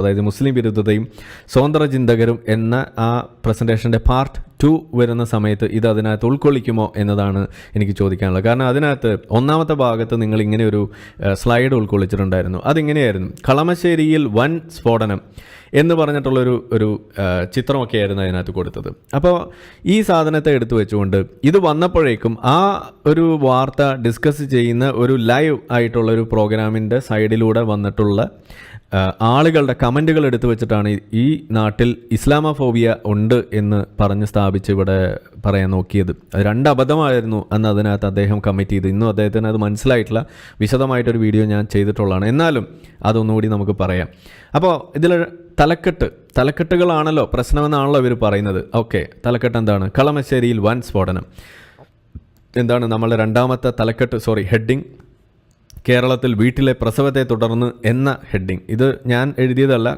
അതായത് മുസ്ലിം വിരുദ്ധതയും സ്വതന്ത്ര ചിന്തകരും എന്ന ആ പ്രസൻറ്റേഷൻ്റെ പാർട്ട് 2 വരുന്ന സമയത്ത് ഇത് അതിനകത്ത് ഉൾക്കൊള്ളിക്കുമോ എന്നതാണ് എനിക്ക് ചോദിക്കാനുള്ളത്. കാരണം അതിനകത്ത് ഒന്നാമത്തെ ഭാഗത്ത് നിങ്ങൾ ഇങ്ങനെ ഒരു സ്ലൈഡ് ഉൾക്കൊള്ളിച്ചിട്ടുണ്ടായിരുന്നു. അതിങ്ങനെയായിരുന്നു: കളമശ്ശേരിയിൽ വൻ സ്ഫോടനം എന്ന് പറഞ്ഞിട്ടുള്ളൊരു ചിത്രമൊക്കെ ആയിരുന്നു അതിനകത്ത് കൊടുത്തത്. അപ്പോൾ ഈ സാധനത്തെ എടുത്തു വെച്ചുകൊണ്ട് ഇത് വന്നപ്പോഴേക്കും ആ ഒരു വാർത്ത ഡിസ്കസ് ചെയ്യുന്ന ഒരു ലൈവ് ആയിട്ടുള്ളൊരു പ്രോഗ്രാമിൻ്റെ സൈഡിലൂടെ വന്നിട്ടുള്ള ആളുകളുടെ കമൻറ്റുകൾ എടുത്തു വെച്ചിട്ടാണ് ഈ നാട്ടിൽ ഇസ്ലാമോഫോബിയ ഉണ്ട് എന്ന് പറഞ്ഞ് സ്ഥാപിച്ച് ഇവിടെ പറയാൻ നോക്കിയത്. അത് 2 അബദ്ധമായിരുന്നു അന്ന് അതിനകത്ത് അദ്ദേഹം കമ്മിറ്റ് ചെയ്ത്. ഇന്നും അദ്ദേഹത്തിന് അത് മനസ്സിലായിട്ടില്ല. വിശദമായിട്ടൊരു വീഡിയോ ഞാൻ ചെയ്തിട്ടുള്ളതാണ്. എന്നാലും അതൊന്നുകൂടി നമുക്ക് പറയാം. അപ്പോൾ ഇതിൽ തലക്കെട്ടുകളാണല്ലോ പ്രശ്നമെന്നാണല്ലോ ഇവർ പറയുന്നത്. ഓക്കെ, തലക്കെട്ട് എന്താണ്? കളമശ്ശേരിയിൽ വൻ സ്ഫോടനം. എന്താണ് നമ്മളുടെ രണ്ടാമത്തെ ഹെഡിങ്? കേരളത്തിൽ വീട്ടിലെ പ്രസവത്തെ തുടർന്ന് എന്ന ഹെഡിങ്. ഇത് ഞാൻ എഴുതിയതല്ല,